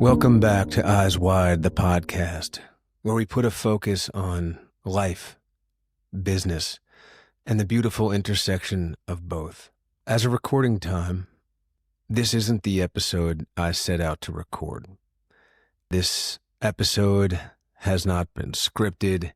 Welcome back to Eyes Wide, the podcast, where we put a focus on life, business, and the beautiful intersection of both. As a recording time, this isn't the episode I set out to record. This episode has not been scripted.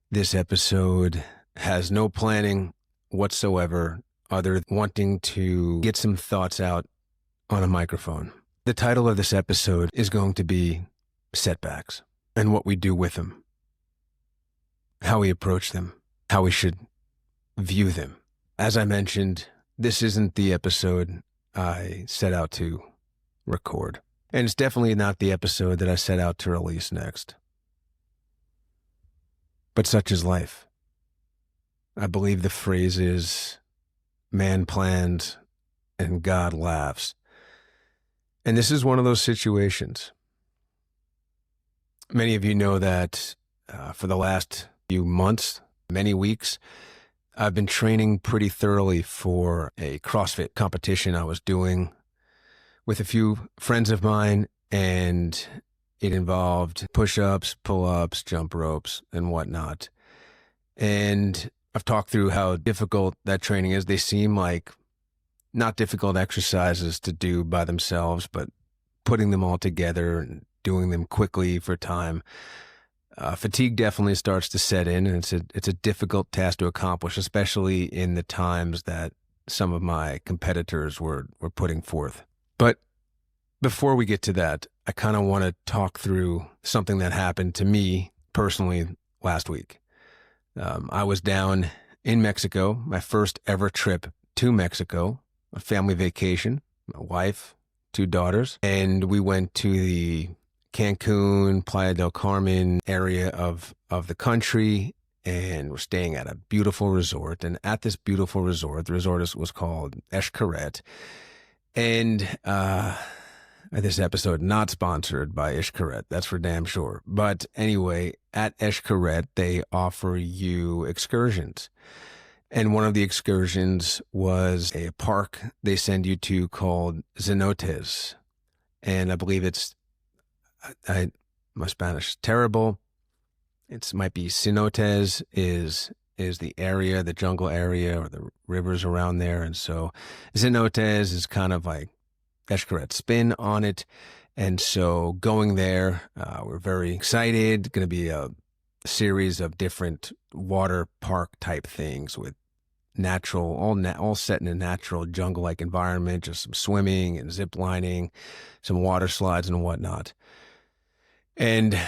This episode has no planning whatsoever other than wanting to get some thoughts out on a microphone. The title of this episode is going to be Setbacks and what we do with them, how we approach them, how we should view them. As I mentioned, this isn't the episode I set out to record, and it's definitely not the episode that I set out to release next. But such is life. I believe the phrase is, man plans and God laughs. And this is one of those situations. Many of you know that for the last few months, many weeks, I've been training pretty thoroughly for a CrossFit competition I was doing with a few friends of mine, and it involved push-ups, pull-ups, jump ropes, and whatnot. And I've talked through how difficult that training is. They seem like not difficult exercises to do by themselves, but putting them all together and doing them quickly for time, fatigue definitely starts to set in, and it's a difficult task to accomplish, especially in the times that some of my competitors were putting forth. But before we get to that, I kind of want to talk through something that happened to me personally last week. I was down in Mexico, my first ever trip to Mexico, a family vacation, my wife, 2 daughters, and we went to the Cancun, Playa del Carmen area of the country, and we're staying at a beautiful resort. And at this beautiful resort, the resort was called Xcaret. And this episode not sponsored by Xcaret, that's for damn sure. But anyway, at Xcaret, they offer you excursions. And one of the excursions was a park they send you to called Cenotes. And I believe my Spanish is terrible. It might be Cenotes is the area, the jungle area, or the rivers around there. And so Cenotes is kind of like Xcaret's spin on it. And so going there, we're very excited. Going to be a series of different water park type things with natural, all set in a natural jungle-like environment, just some swimming and zip lining, some water slides and whatnot. And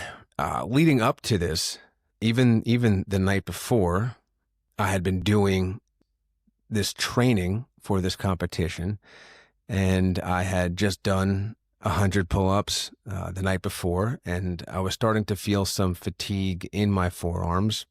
leading up to this, even the night before, I had been doing this training for this competition, and I had just done 100 pull-ups the night before, and I was starting to feel some fatigue in my forearms.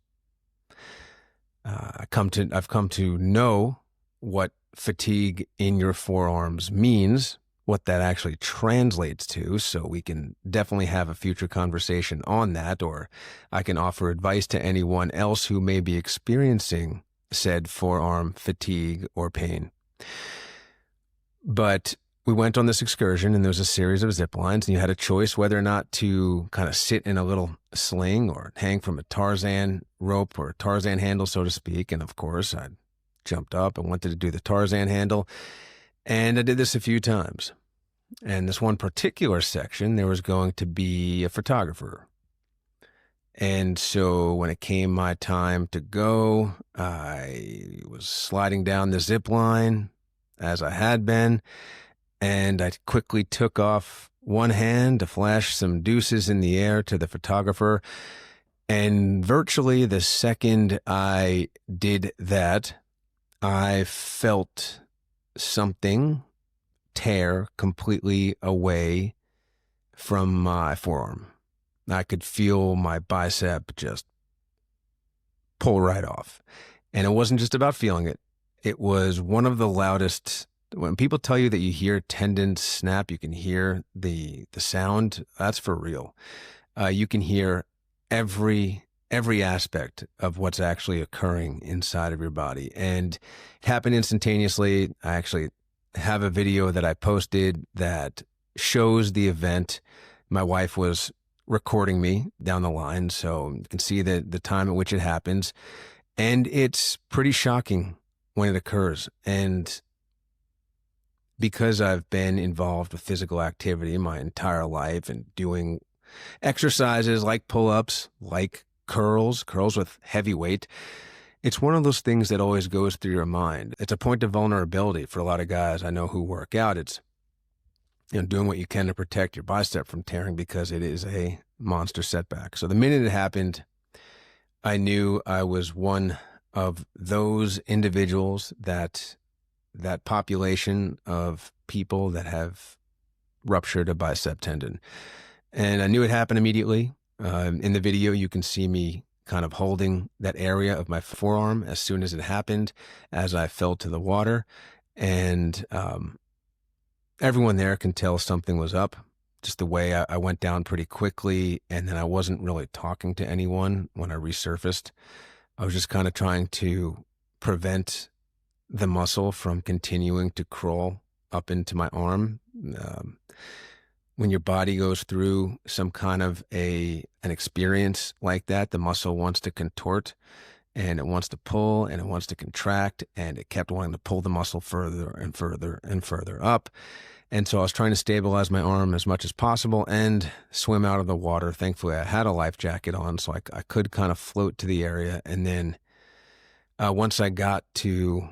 I've come to know what fatigue in your forearms means, what that actually translates to, so we can definitely have a future conversation on that, or I can offer advice to anyone else who may be experiencing said forearm fatigue or pain. But we went on this excursion, and there was a series of zip lines, and you had a choice whether or not to kind of sit in a little sling or hang from a Tarzan rope or a Tarzan handle, so to speak. And of course, I jumped up and wanted to do the Tarzan handle, and I did this a few times. And this one particular section, there was going to be a photographer. And so when it came my time to go, I was sliding down the zip line as I had been, and I quickly took off one hand to flash some deuces in the air to the photographer. And virtually the second I did that, I felt something tear completely away from my forearm. I could feel my bicep just pull right off. And it wasn't just about feeling it. It was one of the loudest. When people tell you that you hear tendons snap, you can hear the sound, that's for real. You can hear every aspect of what's actually occurring inside of your body. And it happened instantaneously. I actually have a video that I posted that shows the event My wife was recording me down the line, so you can see the time at which it happens. And it's pretty shocking when it occurs. And because I've been involved with physical activity my entire life and doing exercises like pull-ups, like curls with heavy weight, it's one of those things that always goes through your mind. It's a point of vulnerability for a lot of guys I know who work out. It's, doing what you can to protect your bicep from tearing because it is a monster setback. So the minute it happened, I knew I was one of those individuals, that population of people that have ruptured a bicep tendon. And I knew it happened immediately. In the video, you can see me kind of holding that area of my forearm as soon as it happened, as I fell to the water. And everyone there can tell something was up, just the way I went down pretty quickly. And then I wasn't really talking to anyone when I resurfaced. I was just kind of trying to prevent the muscle from continuing to crawl up into my arm. When your body goes through some kind of an experience like that, the muscle wants to contort, and it wants to pull, and it wants to contract, and it kept wanting to pull the muscle further and further and further up. And so I was trying to stabilize my arm as much as possible and swim out of the water. Thankfully, I had a life jacket on, so I could kind of float to the area. And then once I got to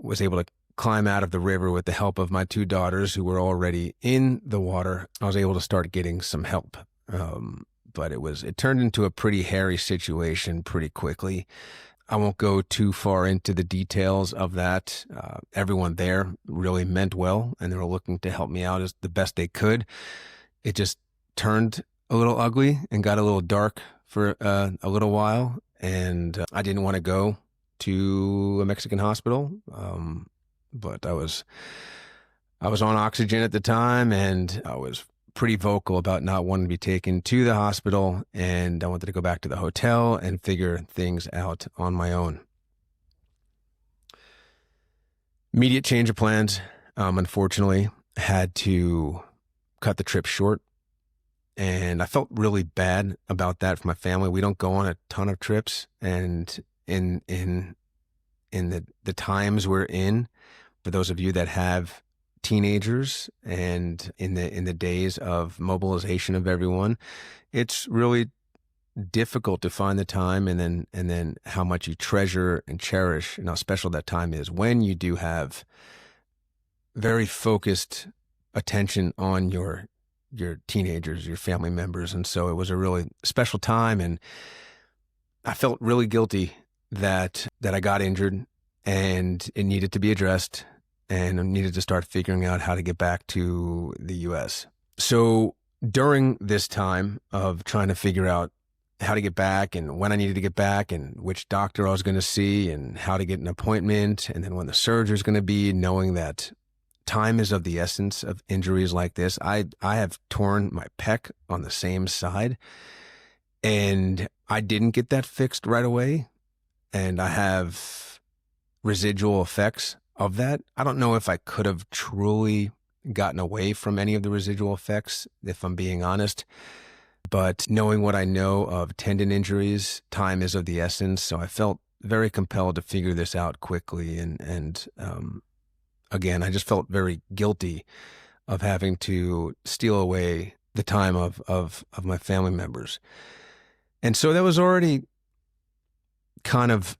was able to climb out of the river with the help of my two daughters who were already in the water, I was able to start getting some help. But it turned into a pretty hairy situation pretty quickly. I won't go too far into the details of that. Everyone there really meant well, and they were looking to help me out as the best they could. It just turned a little ugly and got a little dark for a little while, and I didn't want to go to a Mexican hospital, but I was on oxygen at the time, and I was pretty vocal about not wanting to be taken to the hospital, and I wanted to go back to the hotel and figure things out on my own. Immediate change of plans. Unfortunately, had to cut the trip short, and I felt really bad about that for my family. We don't go on a ton of trips, and in the times we're in, for those of you that have teenagers, and in the days of mobilization of everyone, it's really difficult to find the time, and then how much you treasure and cherish and how special that time is when you do have very focused attention on your teenagers, your family members. And so it was a really special time, and I felt really guilty that I got injured, and it needed to be addressed, and I needed to start figuring out how to get back to the U.S. So during this time of trying to figure out how to get back, and when I needed to get back, and which doctor I was going to see, and how to get an appointment, and then when the surgery is going to be, knowing that time is of the essence of injuries like this. I have torn my pec on the same side, and I didn't get that fixed right away, and I have residual effects of that. I don't know if I could have truly gotten away from any of the residual effects, if I'm being honest. But knowing what I know of tendon injuries, time is of the essence. So I felt very compelled to figure this out quickly. And again, I just felt very guilty of having to steal away the time of my family members. And so that was already kind of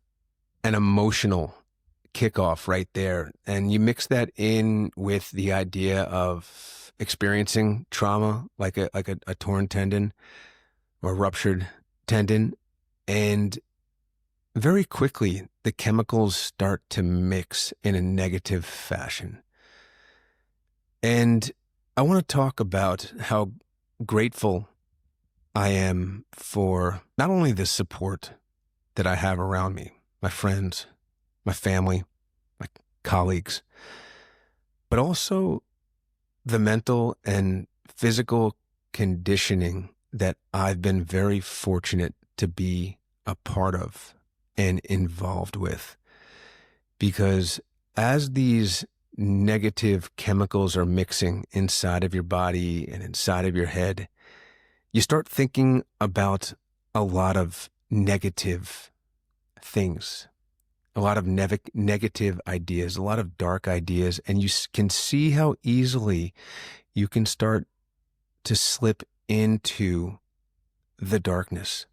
an emotional kickoff right there. And you mix that in with the idea of experiencing trauma, like a torn tendon or ruptured tendon, and very quickly the chemicals start to mix in a negative fashion. And I want to talk about how grateful I am for not only the support that I have around me, my friends, my family, my colleagues, but also the mental and physical conditioning that I've been very fortunate to be a part of and involved with. Because as these negative chemicals are mixing inside of your body and inside of your head, you start thinking about a lot of negative things, a lot of negative ideas, a lot of dark ideas, and you can see how easily you can start to slip into the darkness.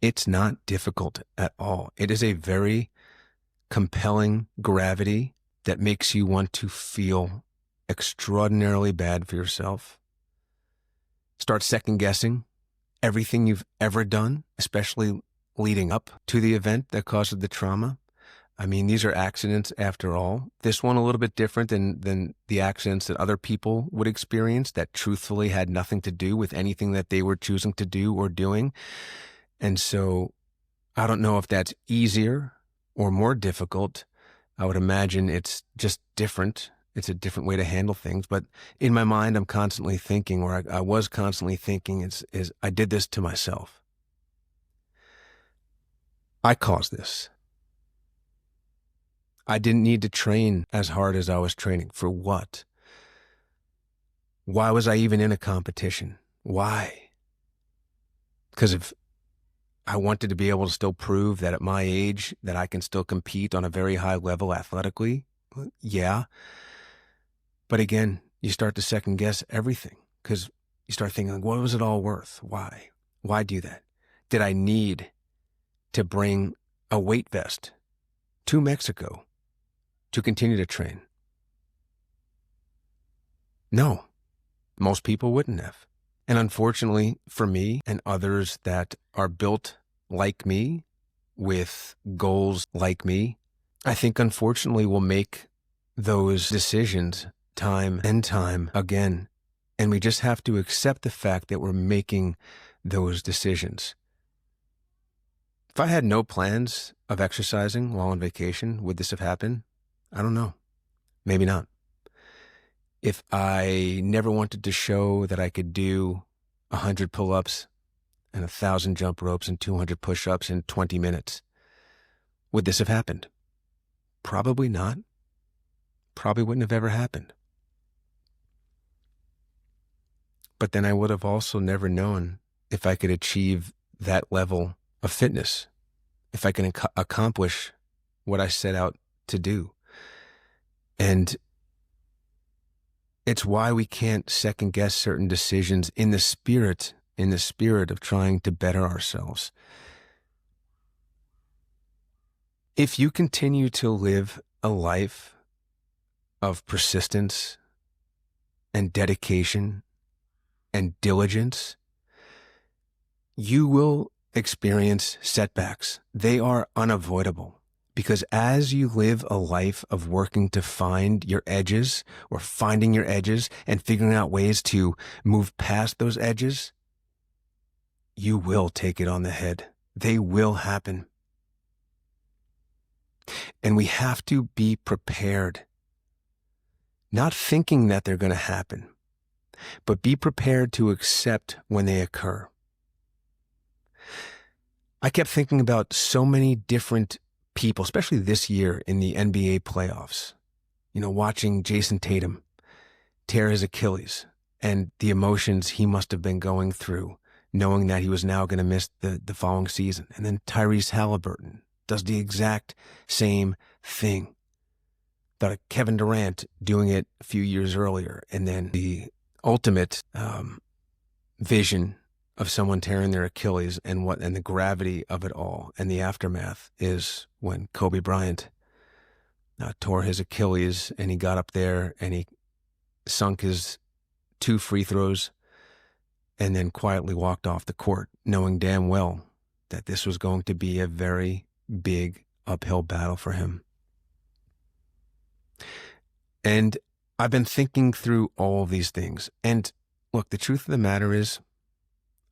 It's not difficult at all. It is a very compelling gravity that makes you want to feel extraordinarily bad for yourself. Start second guessing everything you've ever done, especially leading up to the event that caused the trauma. I mean, these are accidents after all. This one a little bit different than the accidents that other people would experience that truthfully had nothing to do with anything that they were choosing to do or doing. And so I don't know if that's easier or more difficult. I would imagine it's just different. It's a different way to handle things. But in my mind, I'm constantly thinking, or I was constantly thinking, is I did this to myself. I caused this. I didn't need to train as hard as I was training. For what? Why was I even in a competition? Why? Because if I wanted to be able to still prove that at my age that I can still compete on a very high level athletically, yeah. But again, you start to second guess everything because you start thinking, like, what was it all worth? Why? Why do that? Did I need to bring a weight vest to Mexico to continue to train? No, most people wouldn't have. And unfortunately for me and others that are built like me with goals like me, I think unfortunately we'll make those decisions time and time again. And we just have to accept the fact that we're making those decisions. If I had no plans of exercising while on vacation, would this have happened? I don't know. Maybe not. If I never wanted to show that I could do 100 pull-ups and 1,000 jump ropes and 200 push-ups in 20 minutes, would this have happened? Probably not. Probably wouldn't have ever happened. But then I would have also never known if I could achieve that level of fitness, if I can accomplish what I set out to do. And it's why we can't second guess certain decisions in the spirit of trying to better ourselves. If you continue to live a life of persistence and dedication and diligence, you will experience setbacks. They are unavoidable. Because as you live a life of working to find your edges or finding your edges and figuring out ways to move past those edges, you will take it on the head. They will happen. And we have to be prepared, not thinking that they're going to happen, but be prepared to accept when they occur. I kept thinking about so many different people, especially this year in the NBA playoffs, watching Jason Tatum tear his Achilles and the emotions he must have been going through, knowing that he was now going to miss the following season. And then Tyrese Halliburton does the exact same thing. Thought of Kevin Durant doing it a few years earlier. And then the ultimate vision of someone tearing their Achilles and the gravity of it all and the aftermath is when Kobe Bryant tore his Achilles and he got up there and he sunk his 2 free throws and then quietly walked off the court, knowing damn well that this was going to be a very big uphill battle for him. And I've been thinking through all of these things. And look, the truth of the matter is,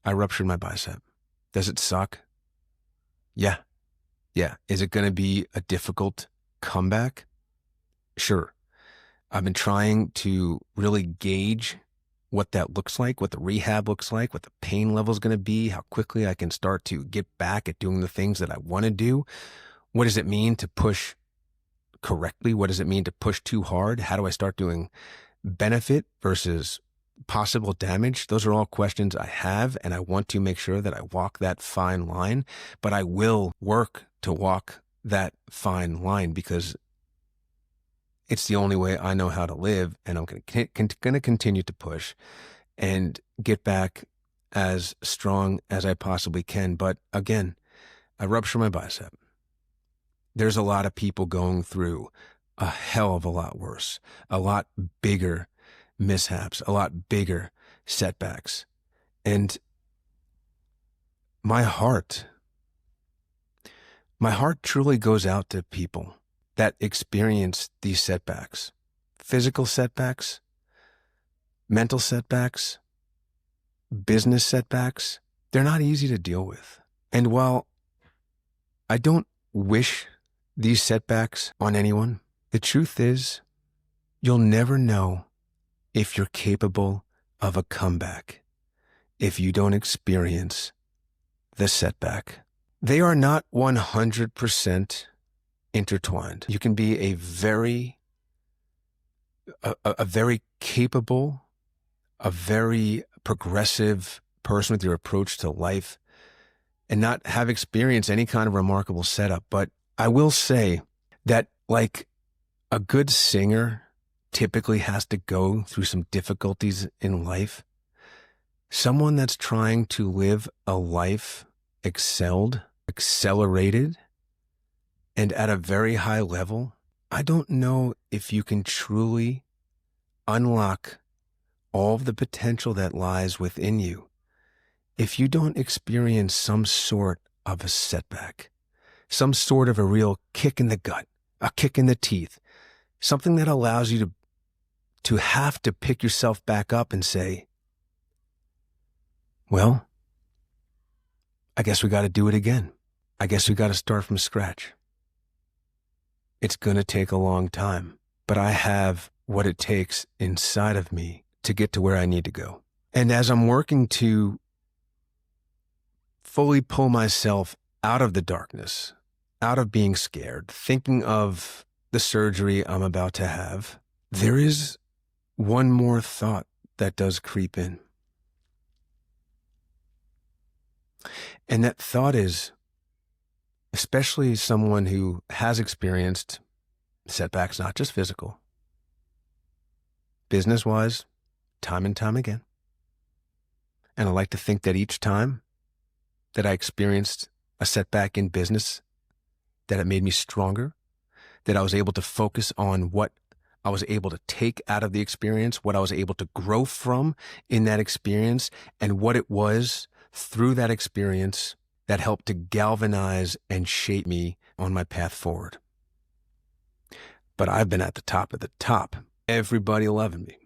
I ruptured my bicep. Does it suck? Yeah. Is it going to be a difficult comeback? Sure. I've been trying to really gauge what that looks like, what the rehab looks like, what the pain level is going to be, how quickly I can start to get back at doing the things that I want to do. What does it mean to push correctly? What does it mean to push too hard? How do I start doing benefit versus possible damage? Those are all questions I have, and I want to make sure that I walk that fine line, but I will work to walk that fine line because it's the only way I know how to live, and I'm going to continue to push and get back as strong as I possibly can. But again, I rupture my bicep. There's a lot of people going through a hell of a lot worse, a lot bigger mishaps, a lot bigger setbacks. And my heart truly goes out to people that experience these setbacks, physical setbacks, mental setbacks, business setbacks. They're not easy to deal with. And while I don't wish these setbacks on anyone, the truth is you'll never know if you're capable of a comeback if you don't experience the setback. They are not 100% intertwined. You can be a very capable, a very progressive person with your approach to life and not have experienced any kind of remarkable setup. But I will say that, like, a good singer typically has to go through some difficulties in life. Someone that's trying to live a life accelerated, and at a very high level, I don't know if you can truly unlock all of the potential that lies within you if you don't experience some sort of a setback, some sort of a real kick in the gut, a kick in the teeth, something that allows you to have to pick yourself back up and say, well, I guess we got to do it again. I guess we got to start from scratch. It's going to take a long time, but I have what it takes inside of me to get to where I need to go. And as I'm working to fully pull myself out of the darkness, out of being scared, thinking of the surgery I'm about to have, there is one more thought that does creep in. And that thought is, especially someone who has experienced setbacks, not just physical, business-wise, time and time again. And I like to think that each time that I experienced a setback in business, that it made me stronger, that I was able to focus on what I was able to take out of the experience, what I was able to grow from in that experience, and what it was through that experience that helped to galvanize and shape me on my path forward. But I've been at the top of the top. Everybody loving me.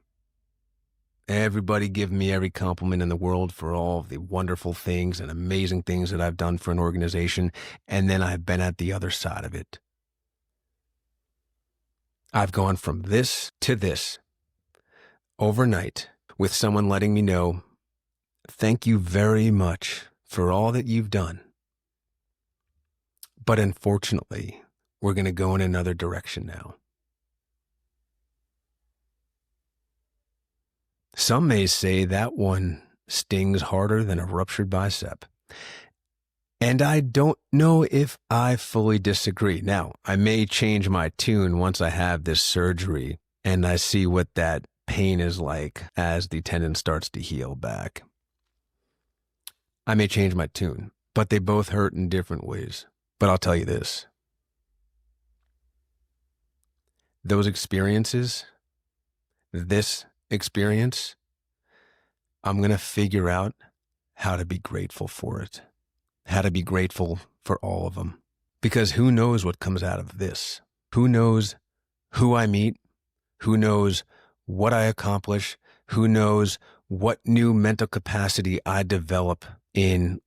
Everybody giving me every compliment in the world for all of the wonderful things and amazing things that I've done for an organization. And then I've been at the other side of it. I've gone from this to this overnight with someone letting me know, thank you very much for all that you've done. But unfortunately, we're going to go in another direction now. Some may say that one stings harder than a ruptured bicep. And I don't know if I fully disagree. Now, I may change my tune once I have this surgery and I see what that pain is like as the tendon starts to heal back. I may change my tune, but they both hurt in different ways. But I'll tell you this. Those experiences, this experience, I'm going to figure out how to be grateful for it, how to be grateful for all of them. Because who knows what comes out of this? Who knows who I meet? Who knows what I accomplish? Who knows what new mental capacity I develop in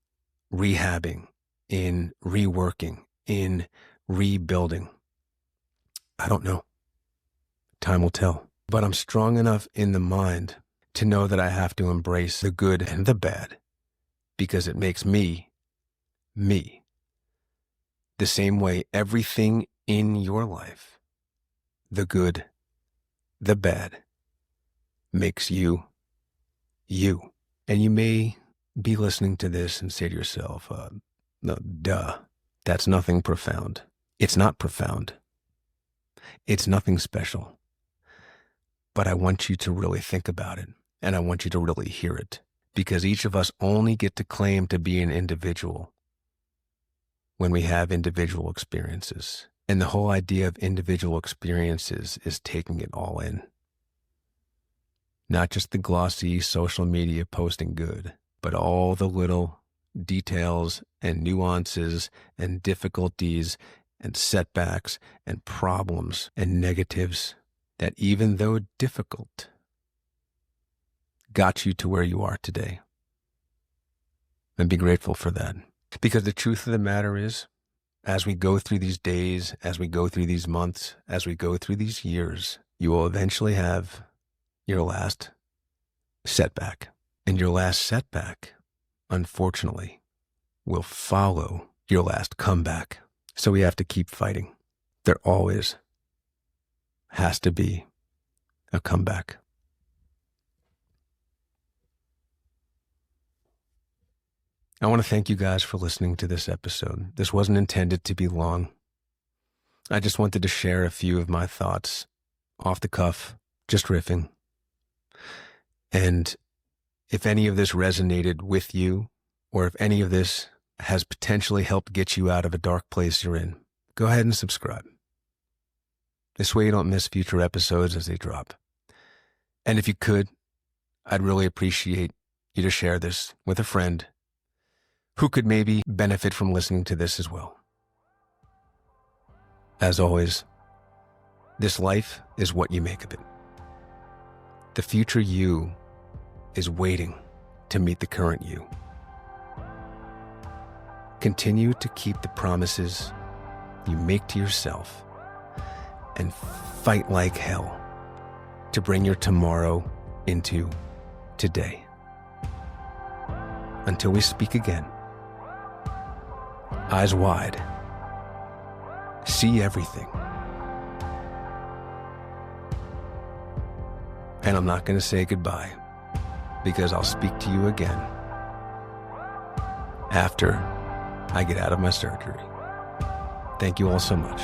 rehabbing, in reworking, in rebuilding? I don't know. Time will tell. But I'm strong enough in the mind to know that I have to embrace the good and the bad because it makes me, me. The same way everything in your life the good, the bad, makes you, you. And you may be listening to this and say to yourself, no, duh, that's nothing profound. It's not profound. It's nothing special. But I want you to really think about it, and I want you to really hear it, because each of us only get to claim to be an individual when we have individual experiences. And the whole idea of individual experiences is taking it all in. Not just the glossy social media posting good, but all the little details and nuances and difficulties and setbacks and problems and negatives that, even though difficult, got you to where you are today. And be grateful for that. Because the truth of the matter is, as we go through these days, as we go through these months, as we go through these years, you will eventually have your last setback. And your last setback, unfortunately, will follow your last comeback. So we have to keep fighting. There always has to be a comeback. I want to thank you guys for listening to this episode. This wasn't intended to be long. I just wanted to share a few of my thoughts off the cuff, just riffing. And if any of this resonated with you, or if any of this has potentially helped get you out of a dark place you're in, go ahead and subscribe. This way you don't miss future episodes as they drop. And if you could, I'd really appreciate you to share this with a friend who could maybe benefit from listening to this as well. As always, this life is what you make of it. The future you is waiting to meet the current you. Continue to keep the promises you make to yourself and fight like hell to bring your tomorrow into today. Until we speak again, eyes wide, see everything. And I'm not going to say goodbye, because I'll speak to you again after I get out of my surgery. Thank you all so much.